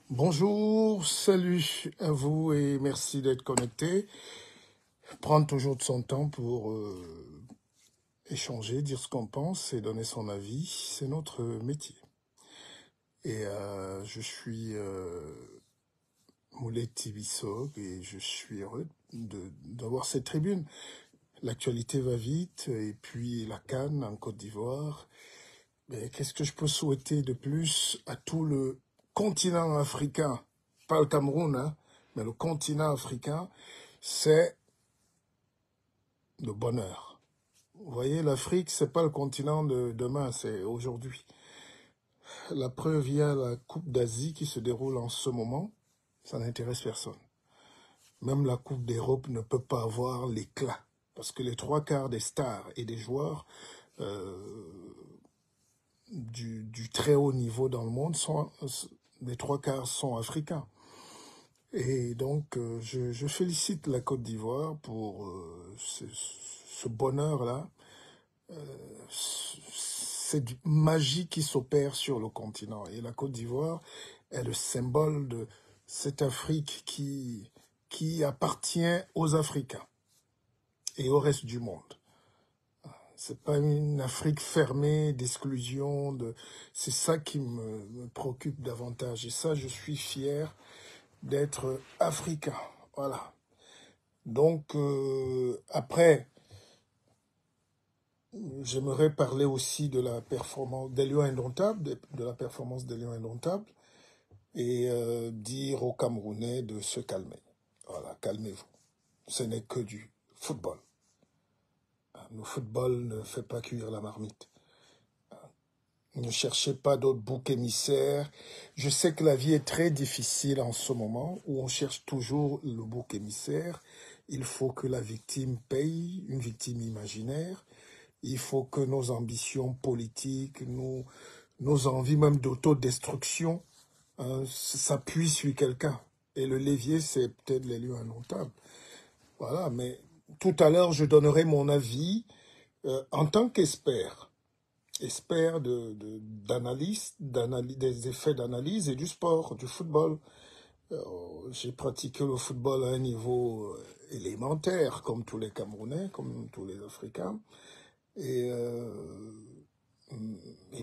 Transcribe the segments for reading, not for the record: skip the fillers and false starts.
Bonjour, salut à vous et merci d'être connecté. Prendre toujours de son temps pour échanger, dire ce qu'on pense et donner son avis, c'est notre métier. Et je suis Moulay Tibissog et je suis heureux d'avoir cette tribune. L'actualité va vite et puis la CAN en Côte d'Ivoire. Mais qu'est-ce que je peux souhaiter de plus à tout le continent africain, pas le Cameroun, hein, mais le continent africain, c'est le bonheur. Vous voyez, l'Afrique, c'est pas le continent de demain, c'est aujourd'hui. La preuve, il y a la Coupe d'Asie qui se déroule en ce moment, ça n'intéresse personne. Même la Coupe d'Europe ne peut pas avoir l'éclat, parce que les trois quarts des stars et des joueurs du très haut niveau dans le monde, les trois quarts sont africains. Et donc, je félicite la Côte d'Ivoire pour ce bonheur-là. C'est du magie qui s'opère sur le continent. Et la Côte d'Ivoire est le symbole de cette Afrique qui appartient aux Africains et au reste du monde. C'est pas une Afrique fermée d'exclusion. C'est ça qui me préoccupe davantage. Et ça, je suis fier d'être africain. Voilà. Donc, après, j'aimerais parler aussi de la performance des Lions Indomptables, de la performance des Lions Indomptables, et dire aux Camerounais de se calmer. Voilà, calmez-vous. Ce n'est que du football. Le football ne fait pas cuire la marmite. Ne cherchez pas d'autres boucs émissaires. Je sais que la vie est très difficile en ce moment, où on cherche toujours le bouc émissaire. Il faut que la victime paye, une victime imaginaire. Il faut que nos ambitions politiques, nos envies même d'autodestruction s'appuient sur quelqu'un. Et le levier, c'est peut-être les lieux indomptables. Voilà, mais tout à l'heure, je donnerai mon avis en tant qu'expert. Expert d'analyse, des effets d'analyse et du sport, du football. J'ai pratiqué le football à un niveau élémentaire, comme tous les Camerounais, comme tous les Africains. Et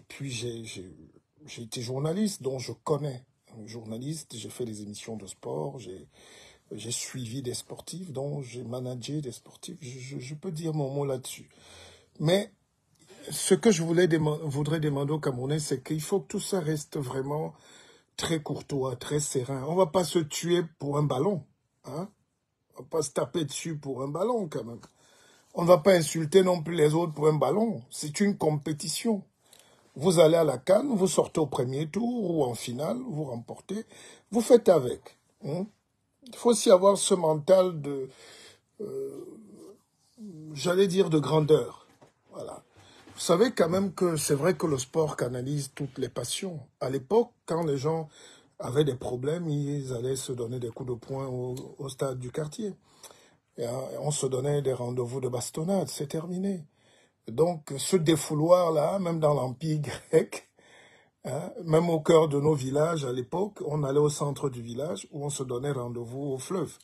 puis j'ai été journaliste, donc je connais. Journaliste, j'ai fait des émissions de sport, j'ai suivi des sportifs, donc j'ai managé des sportifs. Je peux dire mon mot là-dessus. Mais ce que je voudrais demander aux Camerounais, c'est qu'il faut que tout ça reste vraiment très courtois, très serein. On ne va pas se tuer pour un ballon. Hein? On ne va pas se taper dessus pour un ballon, quand même. On ne va pas insulter non plus les autres pour un ballon. C'est une compétition. Vous allez à la CAN, vous sortez au premier tour ou en finale, vous remportez, vous faites avec. Hein? Il faut aussi avoir ce mental de, j'allais dire, de grandeur. Voilà. Vous savez quand même que c'est vrai que le sport canalise toutes les passions. À l'époque, quand les gens avaient des problèmes, ils allaient se donner des coups de poing au stade du quartier. Et on se donnait des rendez-vous de bastonnade, c'est terminé. Donc ce défouloir-là, même dans l'Empire grec, hein, même au cœur de nos villages à l'époque, on allait au centre du village où on se donnait rendez-vous au fleuve.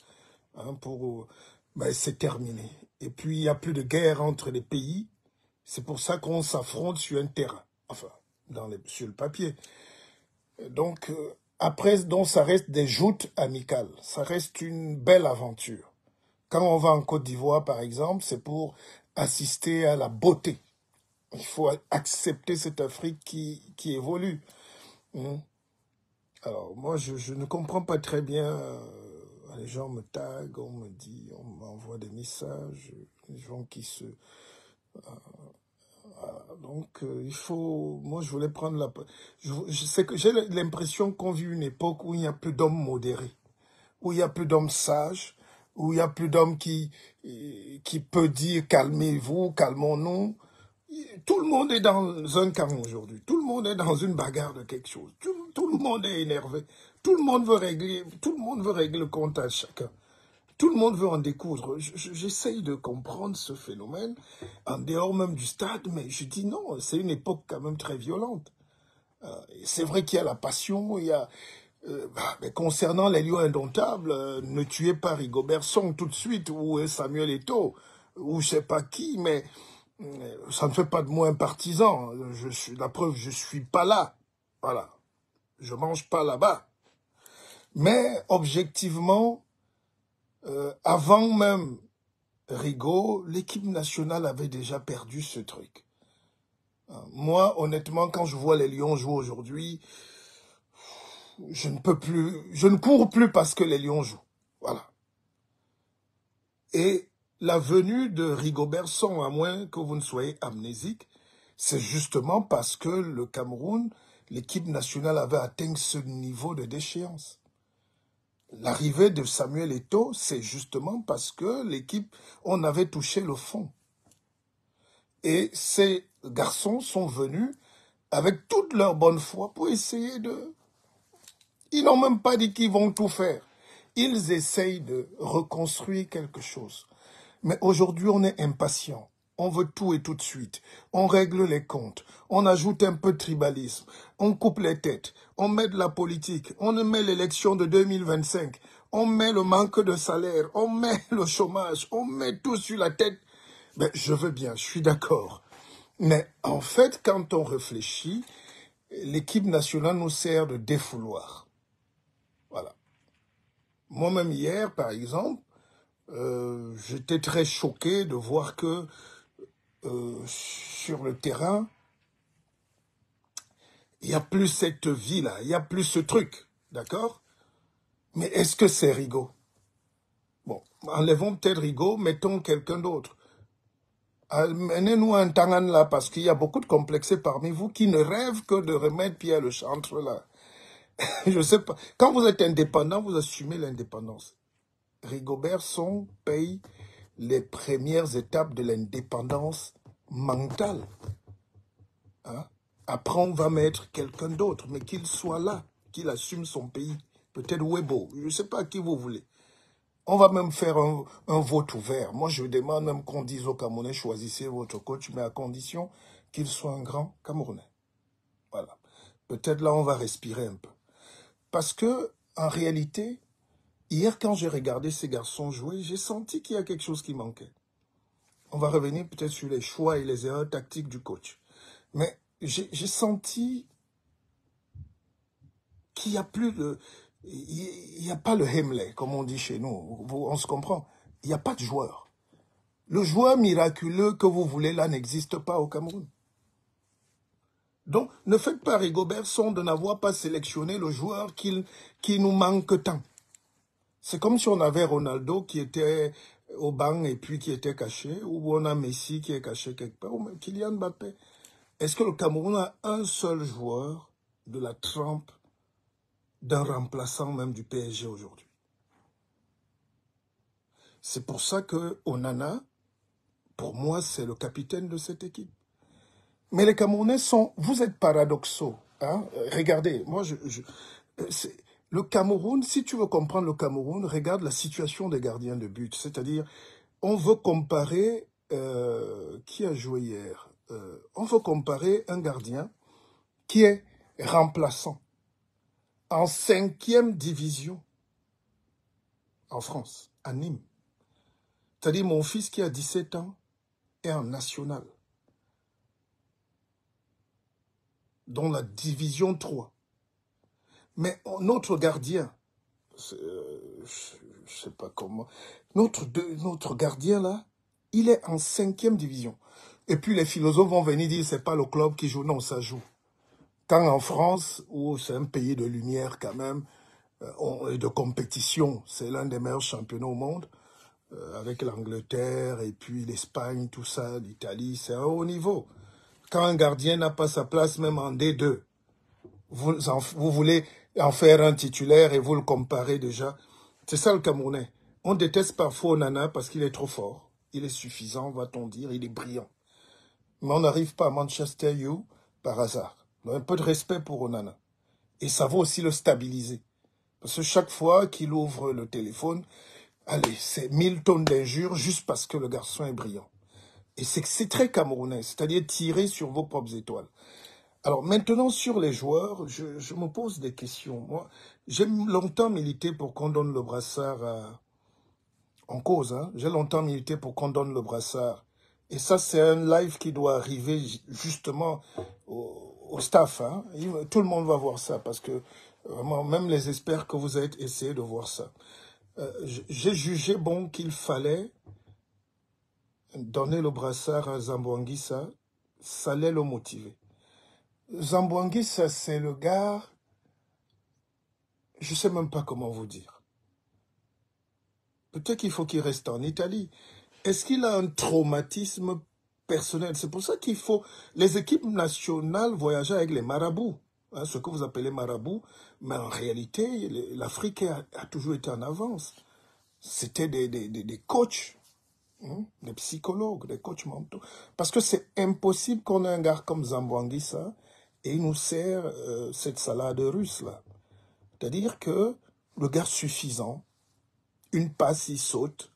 Hein, ben, c'est terminé. Et puis il n'y a plus de guerre entre les pays. C'est pour ça qu'on s'affronte sur un terrain, enfin, sur le papier. Donc, après, donc, ça reste des joutes amicales. Ça reste une belle aventure. Quand on va en Côte d'Ivoire, par exemple, c'est pour assister à la beauté. Il faut accepter cette Afrique qui évolue. Alors, moi, je ne comprends pas très bien. Les gens me taguent, on me dit, on m'envoie des messages, les gens qui se... Donc, il faut... Moi, je voulais prendre la... Je sais que j'ai l'impression qu'on vit une époque où il n'y a plus d'hommes modérés, où il n'y a plus d'hommes sages, où il n'y a plus d'hommes qui peut dire calmez-vous, calmons-nous. Tout le monde est dans un camp aujourd'hui. Tout le monde est dans une bagarre de quelque chose. Tout le monde est énervé. Tout le monde veut régler le compte à chacun. Tout le monde veut en découdre. J'essaye de comprendre ce phénomène en dehors même du stade, mais je dis non, c'est une époque quand même très violente. C'est vrai qu'il y a la passion, il y a Mais concernant les lions indomptables, ne tuez pas Rigobert Song tout de suite, ou Samuel Eto'o, ou je sais pas qui, mais ça ne fait pas de moi un partisan. La preuve, je suis pas là. Voilà. Je mange pas là-bas. Mais objectivement, avant même Rigaud, l'équipe nationale avait déjà perdu ce truc. Moi, honnêtement, quand je vois les Lions jouer aujourd'hui, je ne cours plus parce que les Lions jouent. Voilà. Et la venue de Rigobert Song, à moins que vous ne soyez amnésique, c'est justement parce que le Cameroun, l'équipe nationale avait atteint ce niveau de déchéance. L'arrivée de Samuel Eto'o, c'est justement parce que l'équipe, on avait touché le fond. Et ces garçons sont venus avec toute leur bonne foi pour essayer de... Ils n'ont même pas dit qu'ils vont tout faire. Ils essayent de reconstruire quelque chose. Mais aujourd'hui, on est impatient. On veut tout et tout de suite. On règle les comptes. On ajoute un peu de tribalisme. On coupe les têtes. On met de la politique. On met l'élection de 2025. On met le manque de salaire. On met le chômage. On met tout sur la tête. Ben, je veux bien, je suis d'accord. Mais en fait, quand on réfléchit, l'équipe nationale nous sert de défouloir. Voilà. Moi-même hier, par exemple, j'étais très choqué de voir que sur le terrain, il n'y a plus cette vie-là, il n'y a plus ce truc, d'accord? Mais est-ce que c'est Rigaud? Bon, enlevons peut-être Rigaud, mettons quelqu'un d'autre. Amenez-nous un Tangan là, parce qu'il y a beaucoup de complexés parmi vous qui ne rêvent que de remettre Pierre le Chantre là. Je sais pas. Quand vous êtes indépendant, vous assumez l'indépendance. Rigobert Song paye les premières étapes de l'indépendance mentale. Hein? Après, on va mettre quelqu'un d'autre, mais qu'il soit là, qu'il assume son pays. Peut-être Webo, je ne sais pas qui vous voulez. On va même faire un vote ouvert. Moi, je demande même qu'on dise aux Camerounais, choisissez votre coach, mais à condition qu'il soit un grand Camerounais. Voilà. Peut-être là, on va respirer un peu. Parce que, en réalité, hier, quand j'ai regardé ces garçons jouer, j'ai senti qu'il y a quelque chose qui manquait. On va revenir peut-être sur les choix et les erreurs tactiques du coach. Mais j'ai senti qu'il n'y a plus de... Il n'y a pas le Hemley, comme on dit chez nous. On se comprend. Il n'y a pas de joueur. Le joueur miraculeux que vous voulez là n'existe pas au Cameroun. Donc, ne faites pas Rigobert Song de n'avoir pas sélectionné le joueur qui nous manque tant. C'est comme si on avait Ronaldo qui était au banc et puis qui était caché, ou on a Messi qui est caché quelque part, ou même Kylian Mbappé. Est-ce que le Cameroun a un seul joueur de la trempe d'un remplaçant même du PSG aujourd'hui? C'est pour ça que Onana, pour moi, c'est le capitaine de cette équipe. Mais les Camerounais sont... Vous êtes paradoxaux. Hein? Regardez, moi, le Cameroun, si tu veux comprendre le Cameroun, regarde la situation des gardiens de but. C'est-à-dire, on veut comparer... qui a joué hier? On veut comparer un gardien qui est remplaçant en 5e division en France, à Nîmes. C'est-à-dire, mon fils qui a 17 ans est en national, dans la division 3. Mais notre gardien, je ne sais pas comment, notre gardien là, il est en 5e division. Et puis les philosophes vont venir dire, c'est pas le club qui joue, non, ça joue. Quand en France, où c'est un pays de lumière quand même, et de compétition, c'est l'un des meilleurs championnats au monde, avec l'Angleterre et puis l'Espagne, tout ça, l'Italie, c'est un haut niveau. Quand un gardien n'a pas sa place, même en D2, vous voulez en faire un titulaire et vous le comparez déjà. C'est ça le Camerounais. On déteste parfois Onana parce qu'il est trop fort. Il est suffisant, va-t-on dire, il est brillant. Mais on n'arrive pas à Manchester U par hasard. Donc, un peu de respect pour Onana. Et ça va aussi le stabiliser. Parce que chaque fois qu'il ouvre le téléphone, allez, c'est 1000 tonnes d'injures juste parce que le garçon est brillant. Et c'est très camerounais, c'est-à-dire tirer sur vos propres étoiles. Alors maintenant, sur les joueurs, je me pose des questions. Moi, j'ai longtemps milité pour qu'on donne le brassard en cause. Hein. J'ai longtemps milité pour qu'on donne le brassard. Et ça, c'est un live qui doit arriver justement au staff. Hein. Tout le monde va voir ça parce que vraiment, même les experts que vous êtes, essayez de voir ça. J'ai jugé bon qu'il fallait donner le brassard à Zamboanguissa. Ça allait le motiver. Zamboanguissa, c'est le gars, je ne sais même pas comment vous dire. Peut-être qu'il faut qu'il reste en Italie. Est-ce qu'il a un traumatisme personnel? C'est pour ça qu'il faut... Les équipes nationales voyageaient avec les marabouts, hein, ce que vous appelez marabouts, mais en réalité, l'Afrique a toujours été en avance. C'était des coachs, hein, des psychologues, des coachs mentaux. Parce que c'est impossible qu'on ait un gars comme Zamboanguissa et il nous sert cette salade russe-là. C'est-à-dire que le gars suffisant, une passe, il saute,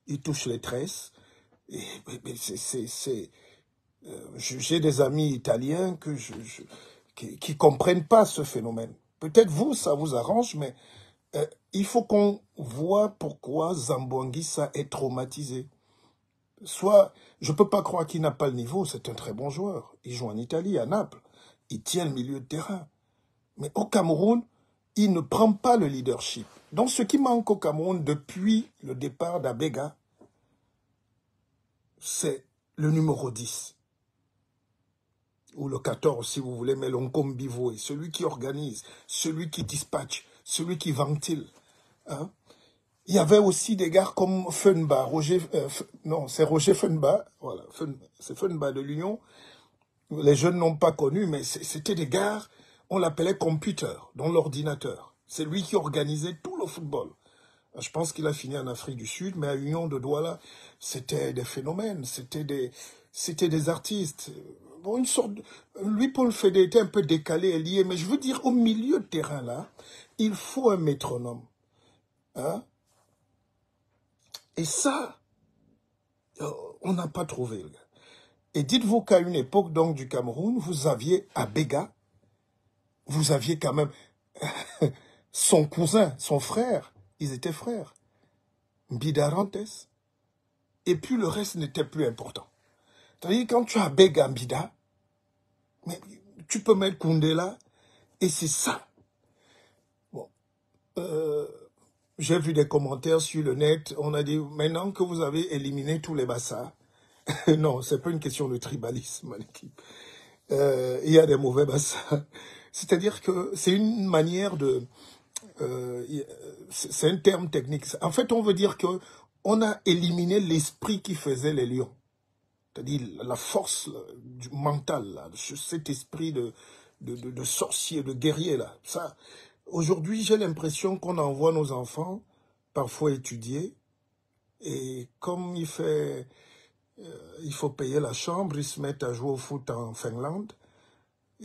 il touche les tresses. J'ai des amis italiens qui comprennent pas ce phénomène. Peut-être vous, ça vous arrange, mais il faut qu'on voit pourquoi Zamboanguissa est traumatisé. Soit, je ne peux pas croire qu'il n'a pas le niveau, c'est un très bon joueur. Il joue en Italie, à Naples. Il tient le milieu de terrain. Mais au Cameroun, il ne prend pas le leadership. Donc ce qui manque au Cameroun depuis le départ d'Abega, c'est le numéro 10. Ou le 14 si vous voulez, mais l'Oncom Bivoé, celui qui organise, celui qui dispatche, celui qui ventile. Hein? Il y avait aussi des gars comme Funba, non, c'est Roger Funba, voilà, c'est Funba de l'Union. Les jeunes n'ont pas connu, mais c'était des gars, on l'appelait computer, dans l'ordinateur. C'est lui qui organisait tout le football. Je pense qu'il a fini en Afrique du Sud, mais à l'Union de Douala, c'était des phénomènes, c'était des artistes. Bon, une sorte lui, Paul Fédé, était un peu décalé et lié, mais je veux dire, au milieu de terrain, là, il faut un métronome. Hein? Et ça, on n'a pas trouvé. Et dites-vous qu'à une époque donc du Cameroun, vous aviez Abega, vous aviez quand même son cousin, son frère, ils étaient frères, Mbidarantes, et puis le reste n'était plus important. C'est-à-dire quand tu as Abega Mbida, mais tu peux mettre Koundé là, et c'est ça. Bon, j'ai vu des commentaires sur le net, on a dit, maintenant que vous avez éliminé tous les Bassa, non, c'est pas une question de tribalisme à l'équipe. Il y a des mauvais Bassa. C'est-à-dire que c'est une manière de... c'est un terme technique. En fait, on veut dire que on a éliminé l'esprit qui faisait les lions. C'est-à-dire la force du mental, là, cet esprit de sorcier, de guerrier. Là. Ça, aujourd'hui, j'ai l'impression qu'on envoie nos enfants parfois étudier. Et comme il faut payer la chambre, ils se mettent à jouer au foot en Finlande.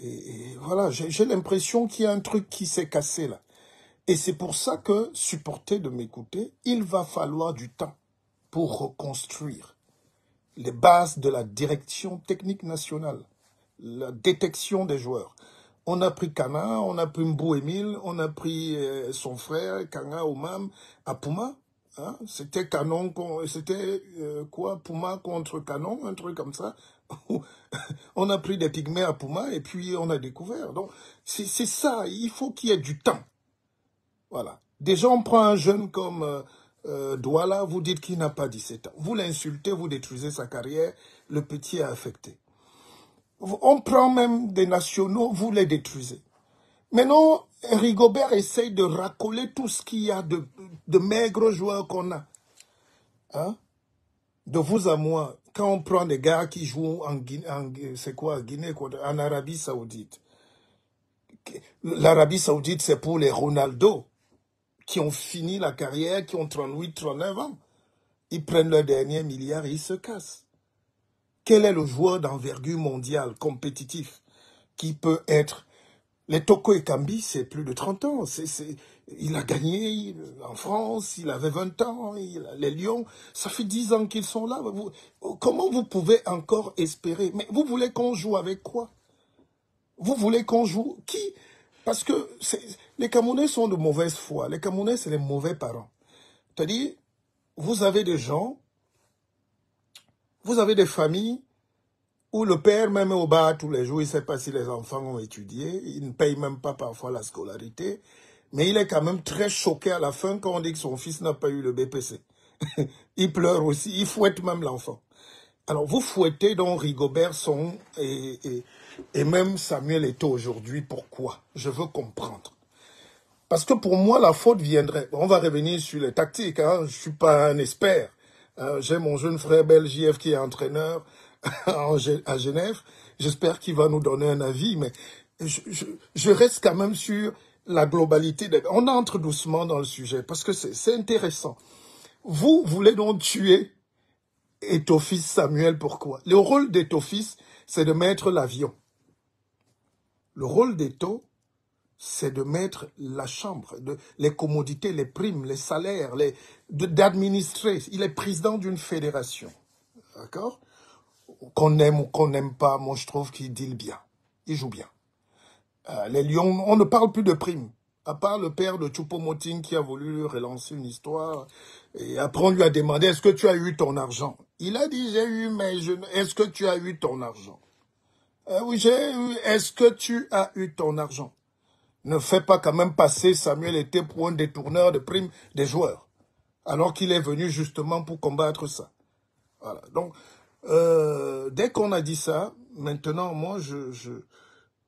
Et voilà, j'ai l'impression qu'il y a un truc qui s'est cassé là. Et c'est pour ça que, supportez de m'écouter, il va falloir du temps pour reconstruire les bases de la direction technique nationale, la détection des joueurs. On a pris Kana, on a pris Mbou Emile, on a pris son frère, Kanga Oumam, à Puma. Hein? C'était Canon, c'était quoi, Puma contre Canon, un truc comme ça. On a pris des pygmées à Puma et puis on a découvert. Donc, c'est ça, il faut qu'il y ait du temps. Voilà. Déjà, on prend un jeune comme Douala, vous dites qu'il n'a pas 17 ans. Vous l'insultez, vous détruisez sa carrière, le petit est affecté. On prend même des nationaux, vous les détruisez. Maintenant, Rigobert essaye de racoler tout ce qu'il y a de maigres joueurs qu'on a. Hein? De vous à moi, quand on prend des gars qui jouent en Guinée, c'est quoi, Guinée, quoi, en Arabie Saoudite. L'Arabie Saoudite, c'est pour les Ronaldo qui ont fini la carrière, qui ont 38, 39 ans. Ils prennent leur dernier milliard et ils se cassent. Quel est le joueur d'envergure mondiale, compétitif, qui peut être... Les Toko Ekambi, c'est plus de 30 ans. Il a gagné en France, il avait 20 ans. Les Lions, ça fait 10 ans qu'ils sont là. Comment vous pouvez encore espérer? Mais vous voulez qu'on joue avec quoi? Vous voulez qu'on joue qui? Parce que les Camerounais sont de mauvaise foi. Les Camerounais, c'est les mauvais parents. C'est-à-dire, vous avez des gens, vous avez des familles où le père même est au bar tous les jours, il ne sait pas si les enfants ont étudié, il ne paye même pas parfois la scolarité, mais il est quand même très choqué à la fin quand on dit que son fils n'a pas eu le BPC. Il pleure aussi, il fouette même l'enfant. Alors vous fouettez donc Rigobert Song et même Samuel Eto'o aujourd'hui, pourquoi? Je veux comprendre. Parce que pour moi, la faute viendrait... On va revenir sur les tactiques, hein. Je ne suis pas un expert. J'ai mon jeune frère belge JF qui est entraîneur à Genève. J'espère qu'il va nous donner un avis, mais je reste quand même sur la globalité. On entre doucement dans le sujet, parce que c'est intéressant. Vous voulez donc tuer Eto'o-fils Samuel, pourquoi? Le rôle d'Eto'o-fils, c'est de mettre l'avion. Le rôle d'Eto'o, c'est de mettre la chambre, les commodités, les primes, les salaires, d'administrer. Il est président d'une fédération. D'accord? Qu'on aime ou qu'on n'aime pas, moi je trouve qu'il deal bien. Il joue bien. Les Lions, on ne parle plus de primes. À part le père de Choupo-Moting qui a voulu relancer une histoire. Et après on lui a demandé, est-ce que tu as eu ton argent? Il a dit, j'ai eu, mais est-ce que tu as eu ton argent? Oui, j'ai eu, est-ce que tu as eu ton argent? Ne fais pas quand même passer Samuel Eto'o pour un détourneur de primes des joueurs. Alors qu'il est venu justement pour combattre ça. Voilà. Donc, dès qu'on a dit ça, maintenant, moi,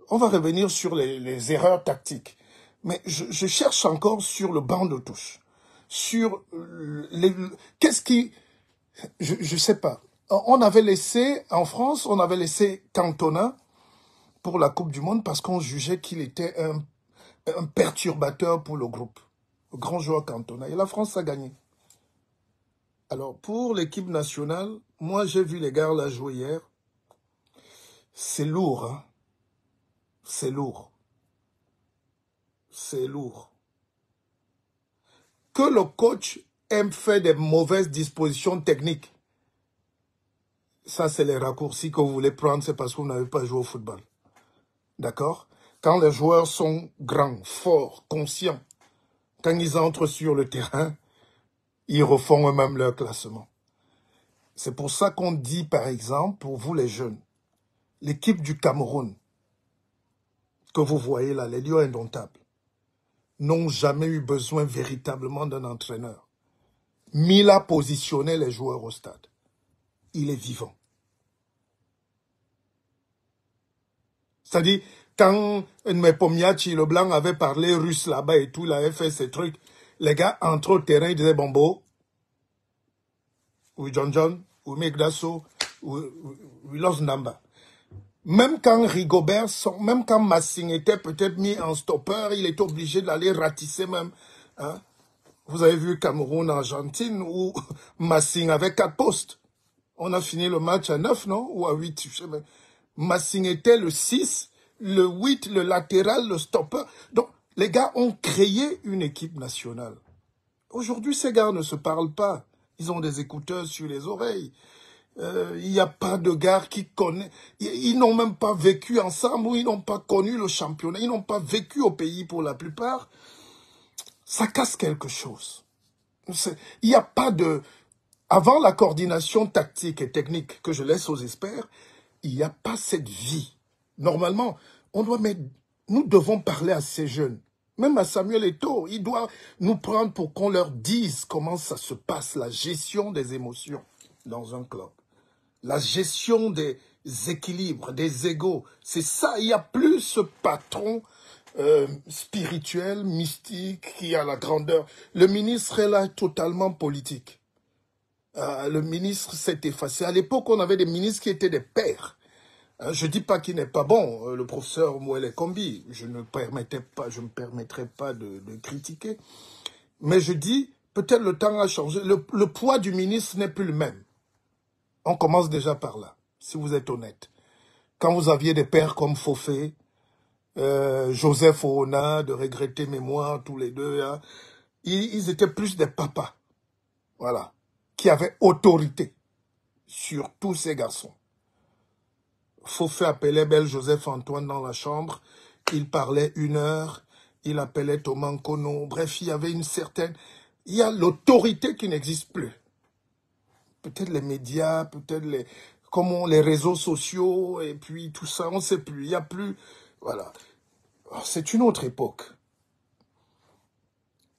on va revenir sur les erreurs tactiques. Mais je cherche encore sur le banc de touche. Sur qu'est-ce qui... Je sais pas. On avait laissé, en France, on avait laissé Cantona pour la Coupe du Monde parce qu'on jugeait qu'il était un perturbateur pour le groupe. Le grand joueur Cantona. Et la France a gagné. Alors, pour l'équipe nationale, moi, j'ai vu les gars là jouer hier. C'est lourd, hein. C'est lourd. C'est lourd. Que le coach aime faire des mauvaises dispositions techniques, ça, c'est les raccourcis que vous voulez prendre, c'est parce que vous n'avez pas joué au football. D'accord? Quand les joueurs sont grands, forts, conscients, quand ils entrent sur le terrain, ils refont eux-mêmes leur classement. C'est pour ça qu'on dit, par exemple, pour vous les jeunes, l'équipe du Cameroun, que vous voyez là, les Lions indomptables, n'ont jamais eu besoin véritablement d'un entraîneur. Mila positionnait les joueurs au stade. Il est vivant. C'est-à-dire, quand Nmepomiachi, le blanc, avait parlé russe là-bas et tout, il avait fait ces trucs, les gars entraient au terrain, ils disaient Bombo, ou John, ou Megdasso, ou Los Namba. Même quand Rigobert, même quand Massing était peut-être mis en stopper, il était obligé d'aller ratisser même. Hein? Vous avez vu Cameroun, Argentine, où Massing avait 4 postes. On a fini le match à 9, non? Ou à 8, je sais pas. Massing était le 6, le 8, le latéral, le stopper. Donc, les gars ont créé une équipe nationale. Aujourd'hui, ces gars ne se parlent pas. Ils ont des écouteurs sur les oreilles. Il n'y a pas de gars qui connaissent. Ils n'ont même pas vécu ensemble ou ils n'ont pas connu le championnat. Ils n'ont pas vécu au pays pour la plupart. Ça casse quelque chose. Il n'y a pas de... Avant la coordination tactique et technique que je laisse aux experts, il n'y a pas cette vie. Normalement, nous devons parler à ces jeunes. Même à Samuel Eto'o, il doit nous prendre pour qu'on leur dise comment ça se passe, la gestion des émotions dans un club. La gestion des équilibres, des égos. C'est ça, il n'y a plus ce patron spirituel, mystique, qui a la grandeur. Le ministre est là totalement politique. Le ministre s'est effacé. À l'époque, on avait des ministres qui étaient des pères. Je ne dis pas qu'il n'est pas bon, le professeur Mouele Kombi. Je ne me permettrai pas de critiquer. Mais je dis, peut-être le temps a changé. Le poids du ministre n'est plus le même. On commence déjà par là, si vous êtes honnête. Quand vous aviez des pères comme Fofé, Joseph Oona, de regretter mémoire, tous les deux, hein, ils étaient plus des papas, voilà, qui avaient autorité sur tous ces garçons. Fofé appelait Bel Joseph Antoine dans la chambre. Il parlait 1 heure. Il appelait Thomas Nkono. Bref, il y avait une certaine... Il y a l'autorité qui n'existe plus. Peut-être les médias, peut-être les réseaux sociaux, et puis tout ça, on ne sait plus. Il n'y a plus... Voilà. C'est une autre époque.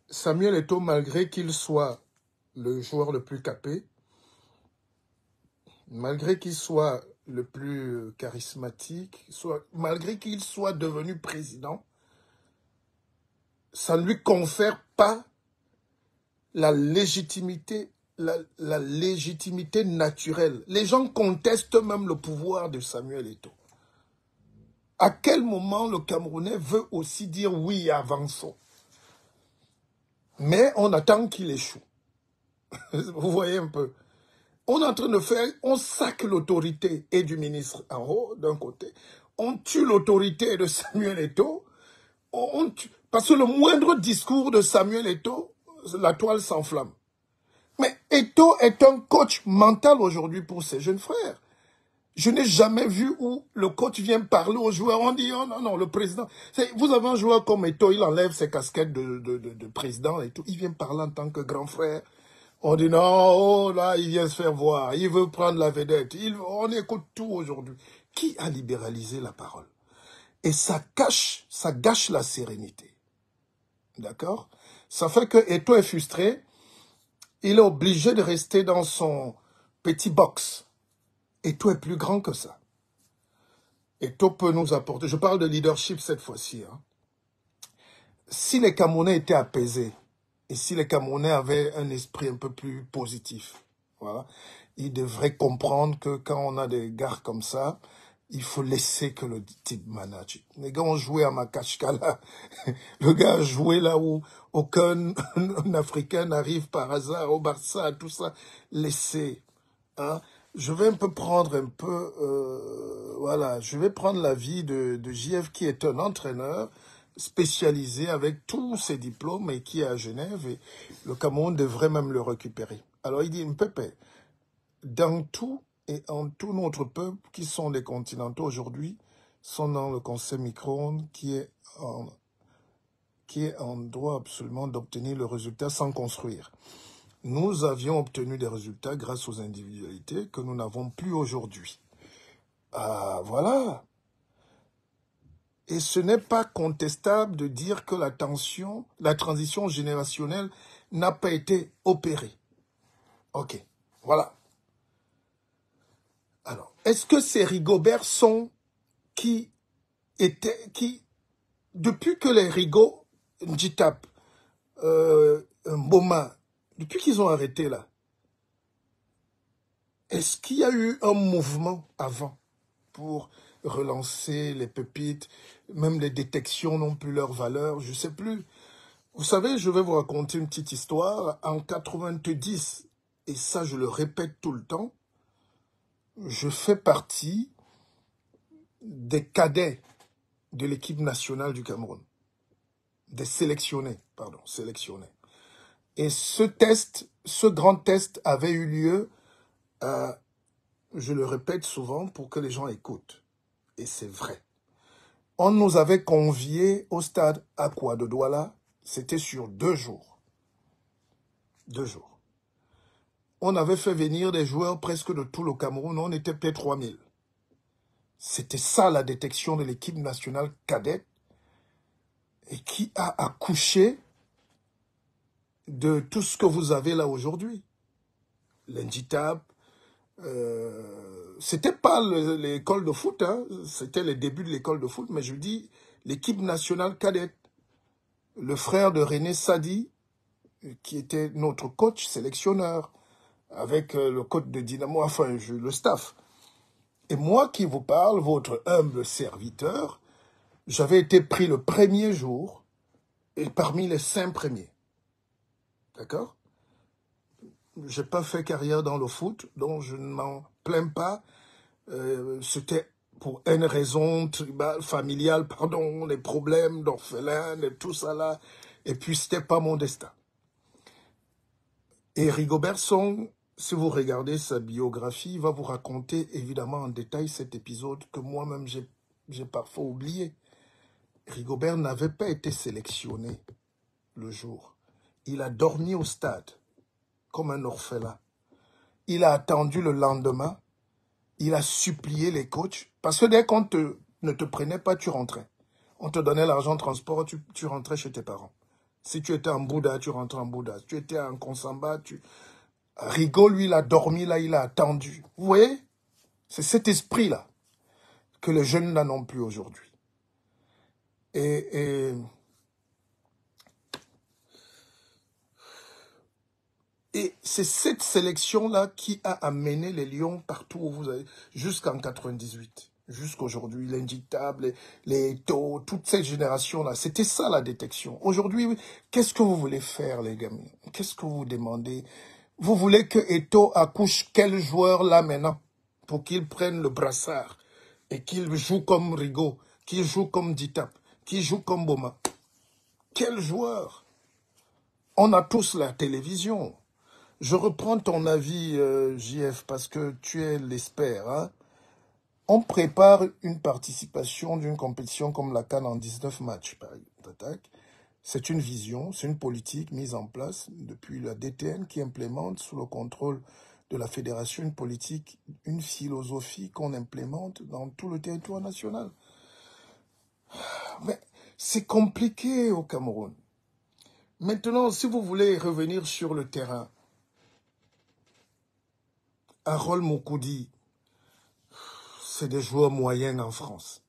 Samuel Eto'o, malgré qu'il soit le joueur le plus capé, malgré qu'il soit le plus charismatique, malgré qu'il soit devenu président, ça ne lui confère pas la légitimité, la légitimité naturelle. Les gens contestent même le pouvoir de Samuel Eto'o. À quel moment le Camerounais veut aussi dire oui, avançons? Mais on attend qu'il échoue. Vous voyez un peu. On est en train de faire, on sac l'autorité et du ministre en haut, d'un côté. On tue l'autorité de Samuel Eto'o. Parce que le moindre discours de Samuel Eto'o, la toile s'enflamme. Mais Eto'o est un coach mental aujourd'hui pour ses jeunes frères. Je n'ai jamais vu où le coach vient parler aux joueurs. On dit, oh non, non, le président. Vous avez un joueur comme Eto'o, il enlève ses casquettes de président et tout. Il vient parler en tant que grand frère. On dit, non, oh là, il vient se faire voir. Il veut prendre la vedette. On écoute tout aujourd'hui. Qui a libéralisé la parole? Et ça gâche la sérénité. D'accord? Ça fait que Eto'o est frustré. Il est obligé de rester dans son petit box. Eto'o est plus grand que ça. Eto'o peut nous apporter... Je parle de leadership cette fois-ci. Hein. Si les Camerounais étaient apaisés, et si les Camerounais avaient un esprit un peu plus positif, voilà, ils devraient comprendre que quand on a des gars comme ça, il faut laisser que le type manage. Les gars ont joué à Makashka là. Le gars a joué là où aucun Africain n'arrive par hasard, au Barça, tout ça. Laissez. Hein. Je vais un peu prendre voilà, je vais prendre l'avis de JF qui est un entraîneur spécialisé avec tous ses diplômes et qui est à Genève et le Cameroun devrait même le récupérer. Alors il dit, Mpépé, dans tout et en tout notre peuple qui sont des continentaux aujourd'hui sont dans le conseil Micron qui est en droit absolument d'obtenir le résultat sans construire. Nous avions obtenu des résultats grâce aux individualités que nous n'avons plus aujourd'hui. Ah, voilà. Et ce n'est pas contestable de dire que la transition générationnelle n'a pas été opérée. Ok, voilà. Alors, est-ce que c'est Rigobert Song depuis que les Rigo, Njitap, Mboma, depuis qu'ils ont arrêté là, est-ce qu'il y a eu un mouvement avant pour relancer les pépites, même les détections n'ont plus leur valeur, je ne sais plus. Vous savez, je vais vous raconter une petite histoire. En 90, et ça je le répète tout le temps, je fais partie des cadets de l'équipe nationale du Cameroun. Des sélectionnés, pardon, sélectionnés. Et ce grand test avait eu lieu, je le répète souvent pour que les gens écoutent. Et c'est vrai. On nous avait conviés au stade Aqua de Douala. C'était sur 2 jours. 2 jours. On avait fait venir des joueurs presque de tout le Cameroun. On était peut-être 3000. C'était ça la détection de l'équipe nationale cadette et qui a accouché de tout ce que vous avez là aujourd'hui. L'Inditap, c'était pas l'école de foot, hein, c'était les débuts de l'école de foot, mais je dis l'équipe nationale cadette. Le frère de René Sadi, qui était notre coach sélectionneur, avec le coach de Dynamo, enfin le staff. Et moi qui vous parle, votre humble serviteur, j'avais été pris le premier jour et parmi les 5 premiers. D'accord? Je n'ai pas fait carrière dans le foot, donc je ne m'en plains pas. C'était pour une raison tribale, familiale, pardon, les problèmes d'orphelins, et tout ça là. Et puis, c'était pas mon destin. Et Rigobert Song, si vous regardez sa biographie, il va vous raconter évidemment en détail cet épisode que moi-même j'ai parfois oublié. Rigobert n'avait pas été sélectionné le jour. Il a dormi au stade comme un orphelin. Il a attendu le lendemain. Il a supplié les coachs. Parce que dès qu'on ne te prenait pas, tu rentrais. On te donnait l'argent de transport, tu rentrais chez tes parents. Si tu étais en Bouddha, tu rentrais en Bouddha. Si tu étais en Konsamba, Rigaud, lui, il a dormi là, il a attendu. Vous voyez? C'est cet esprit-là que les jeunes n'en ont plus aujourd'hui. Et c'est cette sélection-là qui a amené les Lions partout où vous allez, jusqu'en 98. Jusqu'aujourd'hui, l'Indictable, les Eto'o, toute cette génération-là, c'était ça la détection. Aujourd'hui, qu'est-ce que vous voulez faire, les gamins? Qu'est-ce que vous demandez? Vous voulez que Eto'o accouche quel joueur là maintenant pour qu'il prenne le brassard et qu'il joue comme Rigaud, qu'il joue comme Ditap, qu'il joue comme Boma? Quel joueur? On a tous la télévision. Je reprends ton avis, JF, parce que tu es l'expert, hein? On prépare une participation d'une compétition comme la CAN en 19 matchs, par exemple. C'est une vision, c'est une politique mise en place depuis la DTN qui implémente sous le contrôle de la fédération une politique, une philosophie qu'on implémente dans tout le territoire national. Mais c'est compliqué au Cameroun. Maintenant, si vous voulez revenir sur le terrain, Harold Moukoudi, c'est des joueurs moyens en France.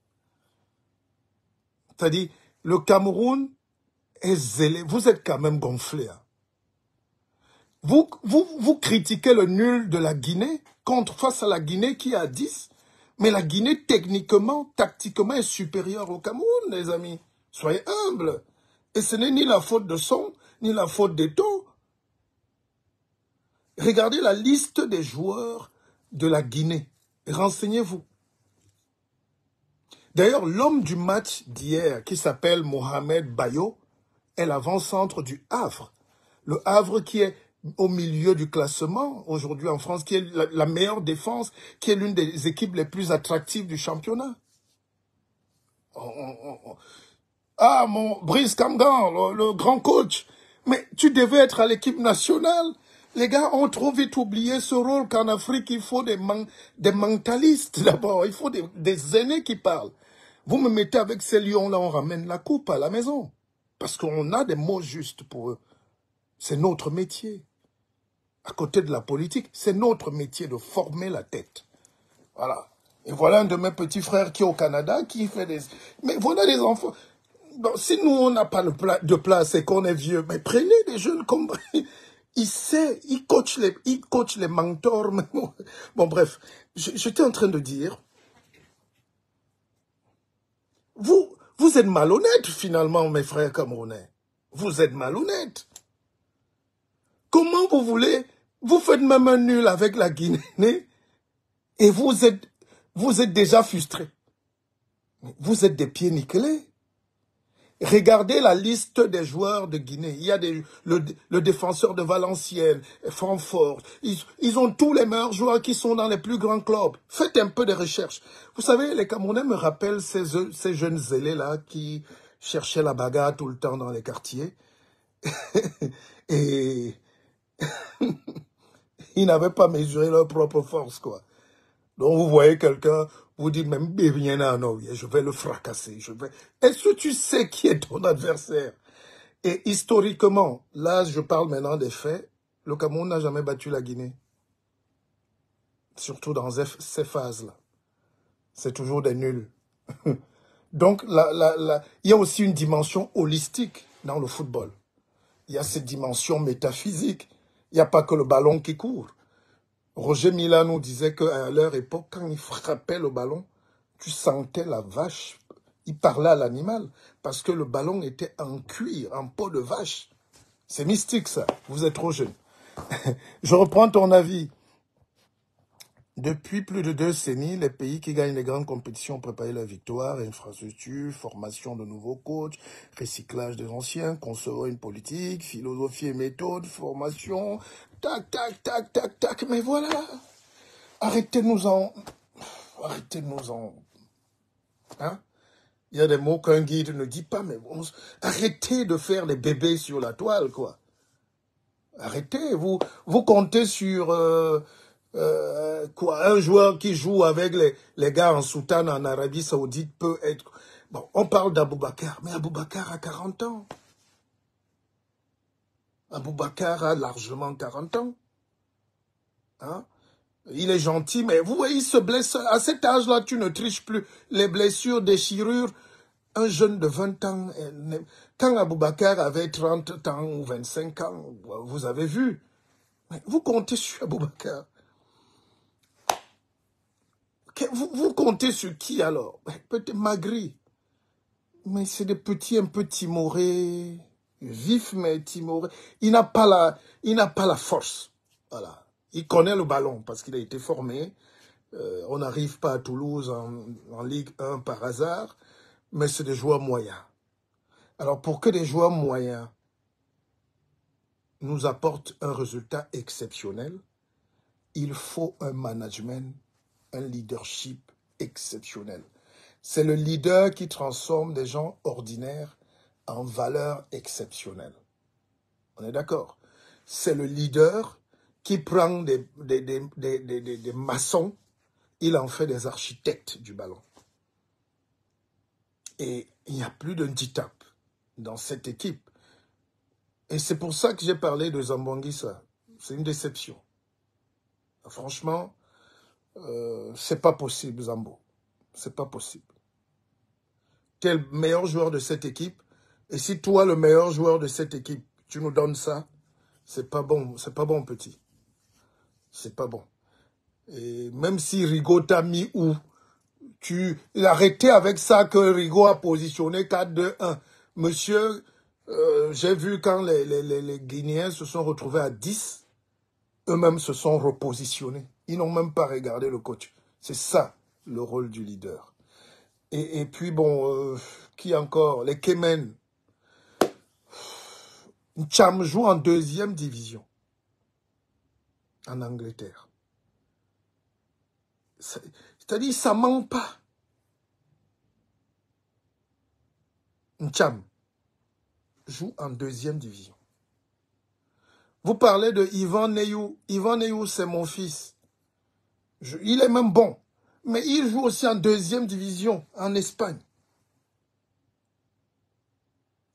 C'est-à-dire, le Cameroun est zélé. Vous êtes quand même gonflé. Hein. Vous critiquez le nul de la Guinée face à la Guinée qui a 10. Mais la Guinée, techniquement, tactiquement, est supérieure au Cameroun, les amis. Soyez humbles. Et ce n'est ni la faute de Son, ni la faute d'Eto'o. Regardez la liste des joueurs de la Guinée. Renseignez-vous. D'ailleurs, l'homme du match d'hier, qui s'appelle Mohamed Bayo, est l'avant-centre du Havre. Le Havre qui est au milieu du classement aujourd'hui en France, qui est la meilleure défense, qui est l'une des équipes les plus attractives du championnat. Ah, mon Brice Kamgan, le grand coach. Mais tu devais être à l'équipe nationale. Les gars ont trop vite oublié ce rôle qu'en Afrique, il faut des mentalistes d'abord. Il faut des aînés qui parlent. Vous me mettez avec ces lions-là, on ramène la coupe à la maison. Parce qu'on a des mots justes pour eux. C'est notre métier. À côté de la politique, c'est notre métier de former la tête. Voilà. Et voilà un de mes petits frères qui est au Canada, qui fait des... Mais voilà des enfants. Bon, si nous, on n'a pas de place et qu'on est vieux, mais prenez des jeunes comme... Il coach les mentors. Bon, bref. J'étais en train de dire... Vous êtes malhonnêtes, finalement, mes frères camerounais. Vous êtes malhonnêtes. Comment vous voulez... Vous faites même un nul avec la Guinée et vous êtes déjà frustrés. Vous êtes des pieds nickelés. Regardez la liste des joueurs de Guinée. Il y a le défenseur de Valenciennes, Francfort. Ils ont tous les meilleurs joueurs qui sont dans les plus grands clubs. Faites un peu de recherche. Vous savez, les Camerounais me rappellent ces jeunes zélés-là qui cherchaient la bagarre tout le temps dans les quartiers. Et ils n'avaient pas mesuré leur propre force, quoi. Donc vous voyez quelqu'un, vous dites même, bien, non, je vais le fracasser. Est-ce que tu sais qui est ton adversaire? Et historiquement, là je parle maintenant des faits, le Cameroun n'a jamais battu la Guinée. Surtout dans ces phases-là. C'est toujours des nuls. Donc il y a aussi une dimension holistique dans le football. Il y a cette dimension métaphysique. Il n'y a pas que le ballon qui court. Roger Mila nous disait qu'à leur époque, quand il frappait le ballon, tu sentais la vache. Il parlait à l'animal parce que le ballon était en cuir, en peau de vache. C'est mystique, ça. Vous êtes trop jeune. Je reprends ton avis. Depuis plus de 2 décennies, les pays qui gagnent les grandes compétitions ont préparé la victoire, infrastructure, formation de nouveaux coachs, recyclage des anciens, concevoir une politique, philosophie et méthode, formation, tac, tac, tac, tac, tac, mais voilà. Arrêtez-nous-en. Arrêtez-nous-en. Hein? Il y a des mots qu'un guide ne dit pas, mais arrêtez de faire les bébés sur la toile, quoi. Arrêtez, vous comptez sur quoi, un joueur qui joue avec les gars en soutane en Arabie Saoudite peut être... Bon, on parle d'Aboubacar, mais Aboubacar a 40 ans. Aboubacar a largement 40 ans. Hein? Il est gentil, mais vous voyez, il se blesse. À cet âge-là, tu ne triches plus. Les blessures, déchirures, un jeune de 20 ans... Quand Aboubacar avait 30 ans ou 25 ans, vous avez vu. Mais vous comptez sur Aboubacar. Vous comptez sur qui alors? Peut-être Magri. Mais c'est des petits un peu timorés, vifs mais timorés. Il n'a pas la force. Voilà. Il connaît le ballon parce qu'il a été formé. On n'arrive pas à Toulouse en Ligue 1 par hasard, mais c'est des joueurs moyens. Alors pour que des joueurs moyens nous apportent un résultat exceptionnel, il faut un management, un leadership exceptionnel. C'est le leader qui transforme des gens ordinaires en valeurs exceptionnelles. On est d'accord? C'est le leader qui prend des maçons, il en fait des architectes du ballon. Et il n'y a plus de handicap dans cette équipe. Et c'est pour ça que j'ai parlé de Zambangisa. C'est une déception. Franchement, c'est pas possible, Zambo. C'est pas possible. Tu es le meilleur joueur de cette équipe. Et si toi, le meilleur joueur de cette équipe, tu nous donnes ça, c'est pas bon, petit. C'est pas bon. Et même si Rigaud t'a mis où, arrêtez avec ça que Rigaud a positionné 4-2-1. Monsieur, j'ai vu quand les Guinéens se sont retrouvés à 10, eux-mêmes se sont repositionnés. Ils n'ont même pas regardé le coach. C'est ça, le rôle du leader. Et puis, bon, qui encore? Les Kemen. Ncham joue en 2e division. En Angleterre. C'est-à-dire, ça ne ment pas. Ncham joue en 2e division. Vous parlez de Ivan Neyou. Ivan Neyou, c'est mon fils. Il est même bon. Mais il joue aussi en 2e division, en Espagne.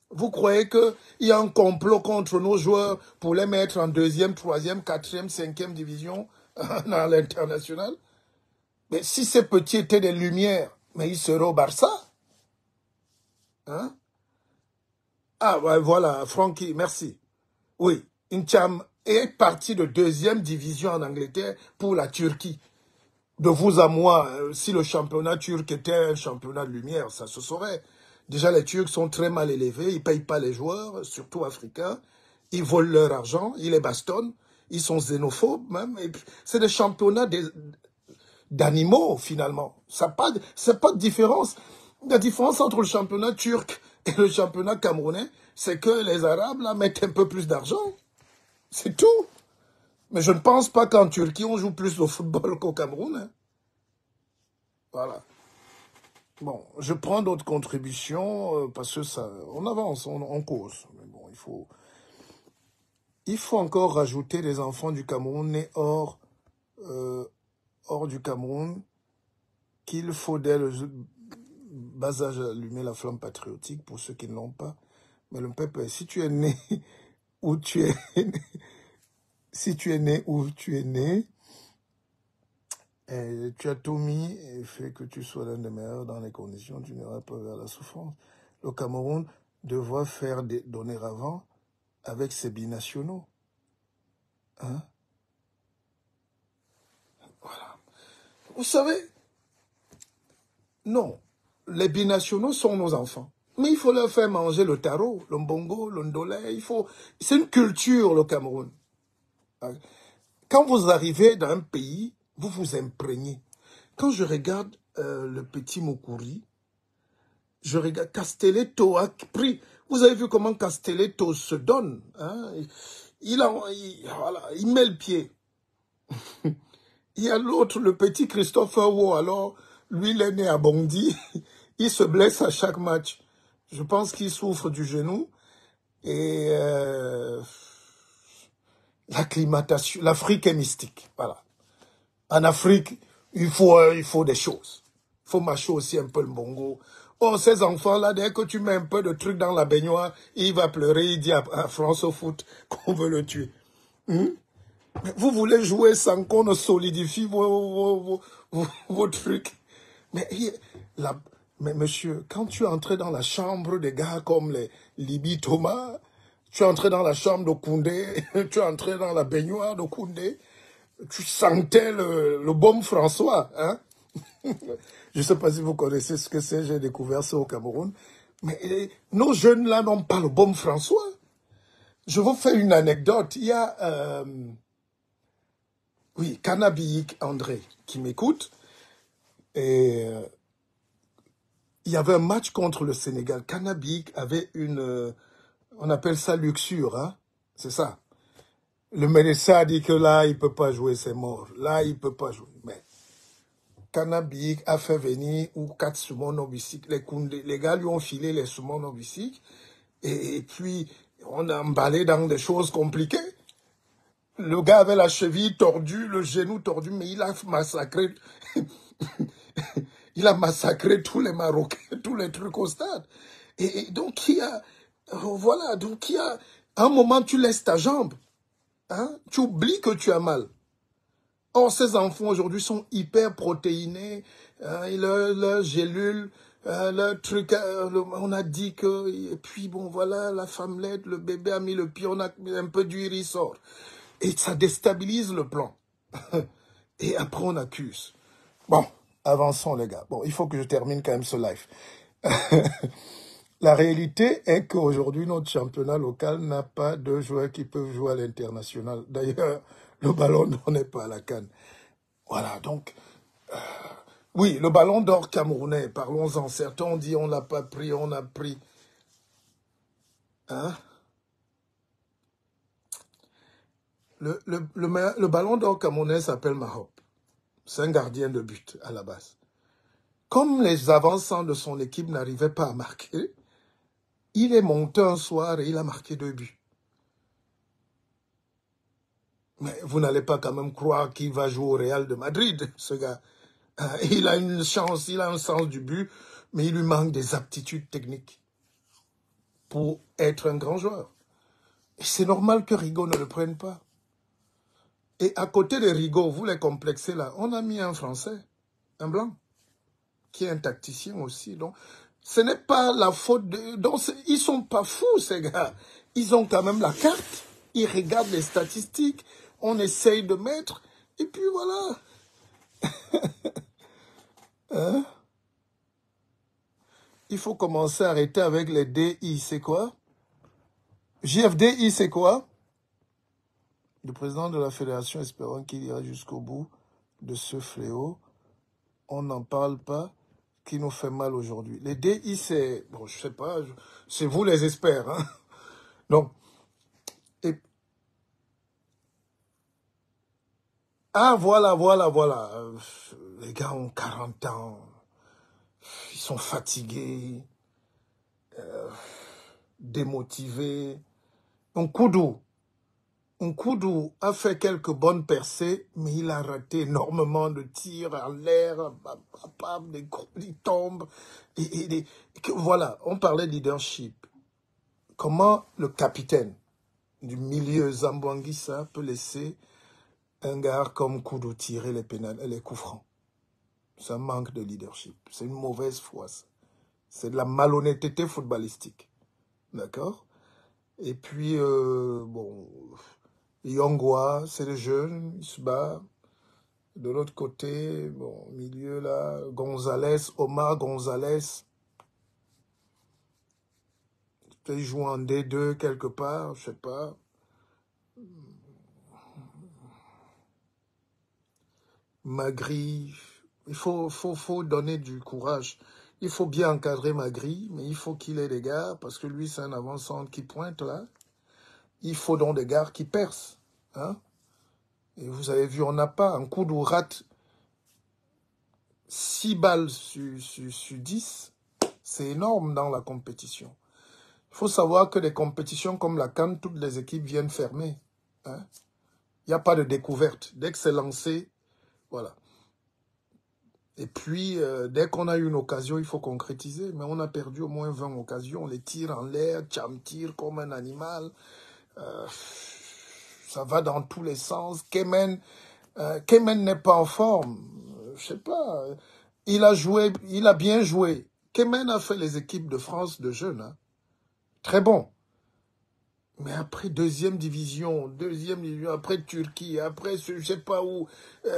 Vous croyez qu'il y a un complot contre nos joueurs pour les mettre en 2e, 3e, 4e, 5e division dans l'international? Mais si ces petits étaient des lumières, mais ils seraient au Barça. Hein? Ah, ouais, voilà, Francky, merci. Oui, Ncham est parti de 2e division en Angleterre pour la Turquie. De vous à moi, si le championnat turc était un championnat de lumière, ça se saurait. Déjà, les Turcs sont très mal élevés, ils ne payent pas les joueurs, surtout africains. Ils volent leur argent, ils les bastonnent, ils sont xénophobes même. C'est des championnats d'animaux, finalement. C'est pas de différence. La différence entre le championnat turc et le championnat camerounais, c'est que les Arabes là, mettent un peu plus d'argent. C'est tout. Mais je ne pense pas qu'en Turquie, on joue plus au football qu'au Cameroun. Hein. Voilà. Bon, je prends d'autres contributions parce que ça, on avance, on cause. Mais bon, il faut encore rajouter des enfants du Cameroun nés hors du Cameroun qu'il faut dès le bas âge allumer la flamme patriotique pour ceux qui ne l'ont pas. Mais le peuple, si tu es né où tu es né, si tu es né où tu es né, et tu as tout mis et fait que tu sois l'un des meilleurs dans les conditions, tu n'iras pas vers la souffrance. Le Cameroun devra faire donner avant avec ses binationaux. Hein? Voilà. Vous savez, non, les binationaux sont nos enfants. Mais il faut leur faire manger le taro, le mbongo, le ndolé. C'est une culture, le Cameroun. Quand vous arrivez dans un pays, vous vous imprégnez. Quand je regarde le petit Moukouri, je regarde Castelletto a pris. Vous avez vu comment Castelletto se donne. Hein? Voilà, il met le pied. Il y a l'autre, le petit Christopher Wu, alors, lui, il est né à Bondy. Il se blesse à chaque match. Je pense qu'il souffre du genou. Et l'acclimatation, l'Afrique est mystique. Voilà. En Afrique, il faut des choses. Il faut mâcher aussi un peu le bongo. Oh, ces enfants-là, dès que tu mets un peu de truc dans la baignoire, il va pleurer, il dit à France au foot qu'on veut le tuer. Vous voulez jouer sans qu'on ne solidifie vos trucs. Mais, mais monsieur, quand tu es entré dans la chambre des gars comme les Libye Thomas, tu es entré dans la chambre de Koundé, tu es entré dans la baignoire de Koundé, tu sentais le baume François. Hein? Je ne sais pas si vous connaissez ce que c'est, j'ai découvert ça au Cameroun. Mais nos jeunes là n'ont pas le baume François. Je vous fais une anecdote. Il y a... oui, Cannabik André qui m'écoute. Et il y avait un match contre le Sénégal. Cannabik avait une... on appelle ça luxure, hein? C'est ça. Le médecin a dit que là, il ne peut pas jouer, c'est mort. Là, il ne peut pas jouer. Mais Cannabik a fait venir ou 4 summons au bicycle. Les gars lui ont filé les summons au bicycle. Et puis, on a emballé dans des choses compliquées. Le gars avait la cheville tordue, le genou tordu, mais il a massacré... il a massacré tous les Marocains, tous les trucs au stade. Et donc, il y a... voilà, donc il y a... À un moment, tu laisses ta jambe. Hein? Tu oublies que tu as mal. Or, ces enfants aujourd'hui sont hyper protéinés. Leur gélule, leur truc, on a dit que... Et puis, bon, voilà, la femmelette, le bébé a mis le pied, on a mis un peu d'huile, il sort. Et ça déstabilise le plan. Et après, on accuse. Bon, avançons, les gars. Bon, il faut que je termine quand même ce live. La réalité est qu'aujourd'hui, notre championnat local n'a pas de joueurs qui peuvent jouer à l'international. D'ailleurs, le ballon d'or n'est pas à la CAN. Voilà, donc... oui, le ballon d'or camerounais, parlons-en. Certains ont dit on l'a pas pris, on a pris. Hein? Le ballon d'or camerounais s'appelle Mahop. C'est un gardien de but à la base. Comme les avançants de son équipe n'arrivaient pas à marquer, il est monté un soir et il a marqué 2 buts. Mais vous n'allez pas quand même croire qu'il va jouer au Real de Madrid, ce gars. Il a une chance, il a un sens du but, mais il lui manque des aptitudes techniques pour être un grand joueur. Et c'est normal que Rigaud ne le prenne pas. Et à côté de Rigaud, vous les complexez là, on a mis un Français, un Blanc, qui est un tacticien aussi. Donc, ce n'est pas la faute de... Donc, ils ne sont pas fous, ces gars. Ils ont quand même la carte. Ils regardent les statistiques. On essaye de mettre. Et puis voilà. Hein? Il faut commencer à arrêter avec les DI. C'est quoi? JFDI, c'est quoi? Le président de la fédération espérant qu'il ira jusqu'au bout de ce fléau. On n'en parle pas, qui nous fait mal aujourd'hui. Les DI, c'est... Bon, je sais pas, c'est vous les experts. Hein? Donc, ah, voilà. Les gars ont 40 ans. Ils sont fatigués, démotivés. Nkoudou a fait quelques bonnes percées, mais il a raté énormément de tirs en l'air, il tombe. Voilà, on parlait de leadership. Comment le capitaine du milieu Zambouanguissa peut laisser un gars comme Koudou tirer les coups francs? C'est un manque de leadership. C'est une mauvaise foi. C'est de la malhonnêteté footballistique. D'accord? Et puis, bon, Yongwa, c'est le jeune, il se bat. De l'autre côté, bon, milieu là, Omar Gonzalez. Il joue en D2 quelque part, je sais pas. Magri, il faut donner du courage. Il faut bien encadrer Magri, mais il faut qu'il ait des gars, parce que lui, c'est un avant-centre qui pointe là. Il faut donc des gars qui percent. Hein? Et vous avez vu, on n'a pas un coup de rate 6 balles sur 10. C'est énorme dans la compétition. Il faut savoir que des compétitions comme la CAN, toutes les équipes viennent fermer. Hein? Il n'y a pas de découverte. Dès que c'est lancé, voilà. Et puis, dès qu'on a eu une occasion, il faut concrétiser. Mais on a perdu au moins 20 occasions. On les tire en l'air, Cham tire comme un animal. Ça va dans tous les sens. Kemen n'est pas en forme. Je sais pas. Il a bien joué. Kemen a fait les équipes de France de jeunes. Hein. Très bon. Mais après deuxième division, après Turquie, après je sais pas où.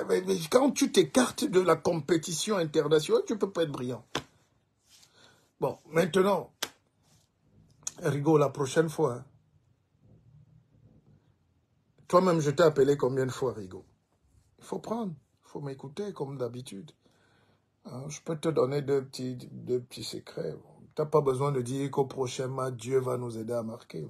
Mais quand tu t'écartes de la compétition internationale, tu peux pas être brillant. Bon, maintenant, Rigo, la prochaine fois. Hein. Toi-même, je t'ai appelé combien de fois, Rigo? Il faut prendre, il faut m'écouter comme d'habitude. Hein, je peux te donner deux petits secrets. Tu n'as pas besoin de dire qu'au prochain match, Dieu va nous aider à marquer.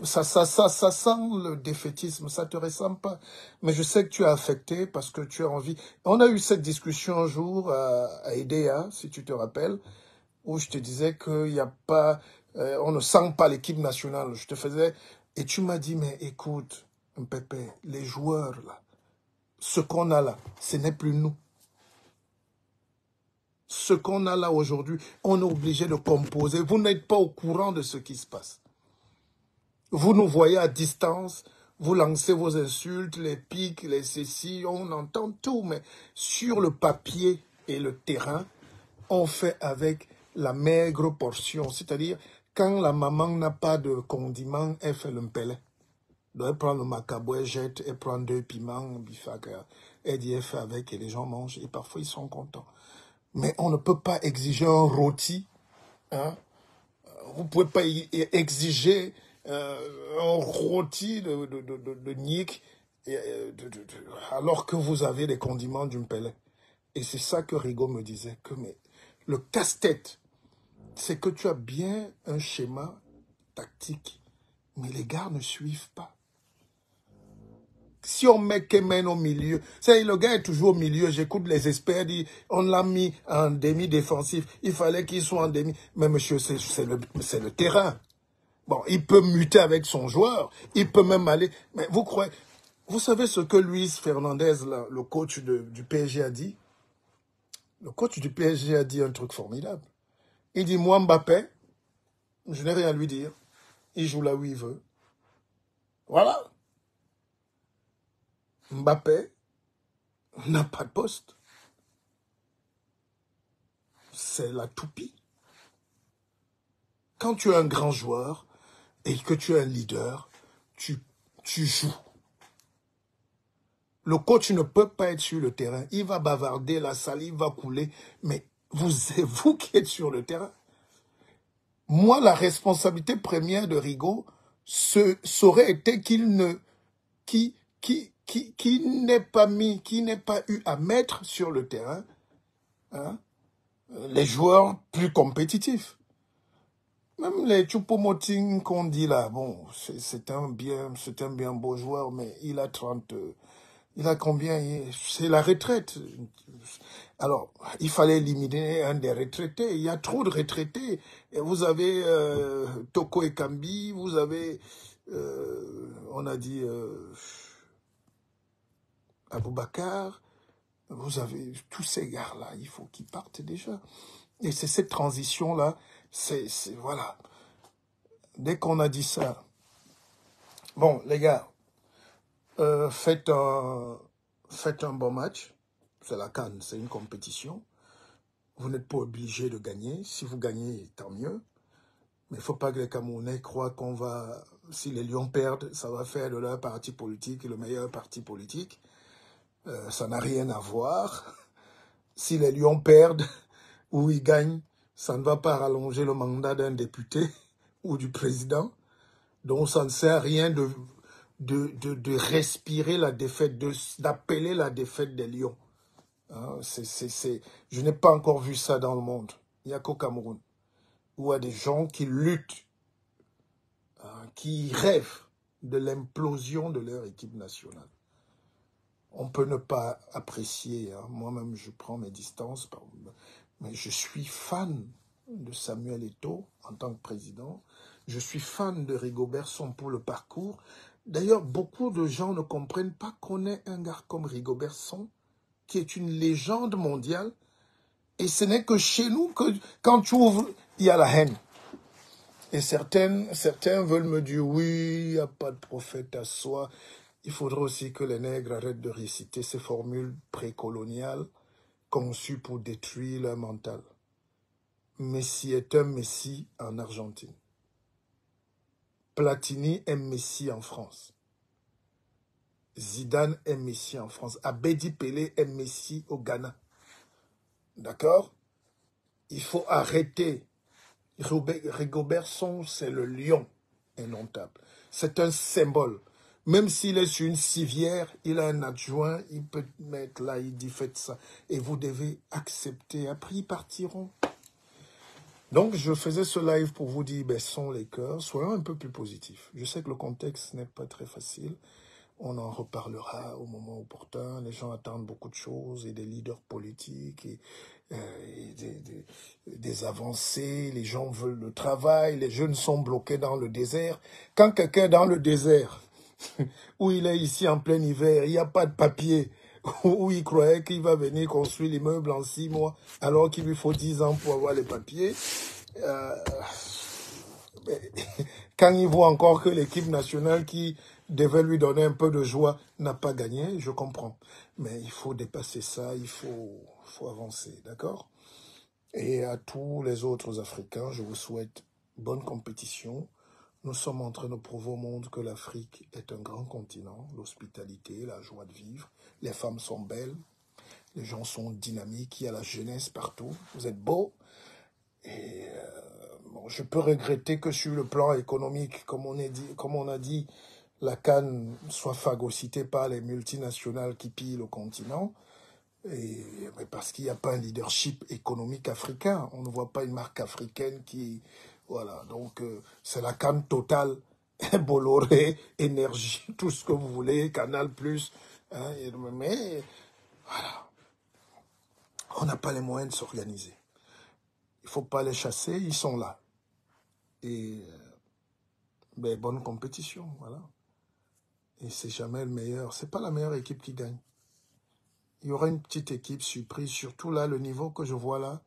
Ça sent le défaitisme, ça te ressemble pas. Mais je sais que tu es affecté parce que tu as envie. On a eu cette discussion un jour à EDEA, si tu te rappelles, où je te disais qu'il n'y a pas, on ne sent pas l'équipe nationale. Je te faisais, et tu m'as dit, mais écoute, Pépé, les joueurs là, ce qu'on a là, ce n'est plus nous. Ce qu'on a là aujourd'hui, on est obligé de composer. Vous n'êtes pas au courant de ce qui se passe. Vous nous voyez à distance, vous lancez vos insultes, les pics, les ceci, on entend tout, mais sur le papier et le terrain, on fait avec la maigre portion. C'est-à-dire, quand la maman n'a pas de condiment, elle fait le mpele. Elle prend le macabo, elle jette, elle prend 2 piments, bifaka, elle dit, elle fait avec et les gens mangent et parfois ils sont contents. Mais on ne peut pas exiger un rôti, hein? Vous ne pouvez pas exiger un rôti de nique alors que vous avez des condiments du mpele. Et c'est ça que Rigo me disait, que mais, le casse-tête, c'est que tu as bien un schéma tactique, mais les gars ne suivent pas. Si on met Kemen au milieu, le gars est toujours au milieu, j'écoute les experts dire, on l'a mis en demi-défensif, il fallait qu'il soit en demi. Mais monsieur, c'est le terrain. Bon, il peut muter avec son joueur, il peut même aller. Mais vous croyez, vous savez ce que Luis Fernandez, là, le coach du PSG, a dit? Le coach du PSG a dit un truc formidable. Il dit, moi Mbappé, je n'ai rien à lui dire. Il joue là où il veut. Voilà. Mbappé n'a pas de poste. C'est la toupie. Quand tu es un grand joueur et que tu es un leader, tu joues. Le coach ne peut pas être sur le terrain. Il va bavarder, la salive va couler, mais c'est vous qui êtes sur le terrain. Moi, la responsabilité première de Rigo, aurait été qu'il n'ait pas eu à mettre sur le terrain, hein, les joueurs plus compétitifs. Même les Choupo-Moting qu'on dit là, bon, c'est un bien beau joueur, mais il a 30... il a combien? C'est la retraite. Alors, il fallait éliminer un des retraités. Il y a trop de retraités. Et vous avez Toko Ekambi, vous avez, on a dit, Aboubakar. Vous avez tous ces gars-là, il faut qu'ils partent déjà. Et c'est cette transition-là, voilà. Dès qu'on a dit ça, bon, les gars, faites un bon match. C'est la CAN, c'est une compétition. Vous n'êtes pas obligé de gagner. Si vous gagnez, tant mieux. Mais il ne faut pas que les Camerounais croient qu'on va... Si les Lions perdent, ça va faire de leur parti politique le meilleur parti politique. Ça n'a rien à voir. Si les Lions perdent ou ils gagnent, ça ne va pas rallonger le mandat d'un député ou du président. Donc ça ne sert à rien de respirer la défaite, d'appeler la défaite des Lions. Hein, je n'ai pas encore vu ça dans le monde. Il n'y a qu'au Cameroun. Où il y a des gens qui luttent, hein, qui rêvent de l'implosion de leur équipe nationale. On peut ne pas apprécier, hein. Moi-même je prends mes distances, mais je suis fan de Samuel Eto'o en tant que président. Je suis fan de Rigobert Song pour le parcours. D'ailleurs, beaucoup de gens ne comprennent pas qu'on ait un gars comme Rigobert Song, qui est une légende mondiale. Et ce n'est que chez nous que, quand tu ouvres, il y a la haine. Et certains veulent me dire, oui, il n'y a pas de prophète à soi. Il faudrait aussi que les nègres arrêtent de réciter ces formules précoloniales conçues pour détruire leur mental. Messi est un Messi en Argentine. Platini est Messi en France. Zidane est Messi en France. Abedi Pelé est Messi au Ghana. D'accord? Il faut arrêter. Rigobert Song, c'est le lion indomptable. C'est un symbole. Même s'il est sur une civière, il a un adjoint, il peut mettre là, il dit faites ça. Et vous devez accepter. Après, ils partiront. Donc, je faisais ce live pour vous dire, baissons les cœurs, soyons un peu plus positifs. Je sais que le contexte n'est pas très facile. On en reparlera au moment opportun. Les gens attendent beaucoup de choses et des leaders politiques et des avancées. Les gens veulent le travail. Les jeunes sont bloqués dans le désert. Quand quelqu'un est dans le désert, où il est ici en plein hiver, il n'y a pas de papier, où il croyait qu'il va venir construire l'immeuble en 6 mois, alors qu'il lui faut 10 ans pour avoir les papiers. Quand il voit encore que l'équipe nationale qui devait lui donner un peu de joie n'a pas gagné, je comprends. Mais il faut dépasser ça, il faut avancer, d'accord? Et à tous les autres Africains, je vous souhaite bonne compétition. Nous sommes en train de prouver au monde que l'Afrique est un grand continent, l'hospitalité, la joie de vivre. Les femmes sont belles, les gens sont dynamiques, il y a la jeunesse partout. Vous êtes beaux. Et bon, je peux regretter que sur le plan économique, comme on a dit, la CAN soit phagocytée par les multinationales qui pillent le continent. Mais parce qu'il n'y a pas un leadership économique africain. On ne voit pas une marque africaine qui... Voilà, donc c'est la CAN totale, Bolloré, Énergie, tout ce que vous voulez, Canal+. Hein, mais voilà, on n'a pas les moyens de s'organiser. Il ne faut pas les chasser, ils sont là. Et bonne compétition, voilà. Et c'est jamais le meilleur. C'est pas la meilleure équipe qui gagne. Il y aura une petite équipe surprise, surtout là, le niveau que je vois là,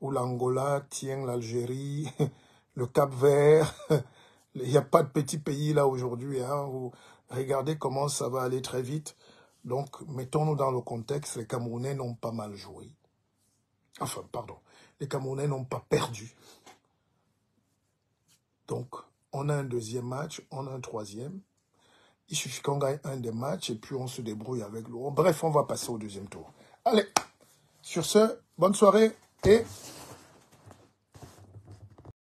où l'Angola tient l'Algérie, le Cap-Vert. Il n'y a pas de petit pays là aujourd'hui. Hein, regardez comment ça va aller très vite. Donc, mettons-nous dans le contexte, les Camerounais n'ont pas mal joué. Enfin, pardon, les Camerounais n'ont pas perdu. Donc, on a un deuxième match, on a un troisième. Il suffit qu'on gagne un des matchs et puis on se débrouille avec l'autre. Bref, on va passer au deuxième tour. Allez, sur ce, bonne soirée et...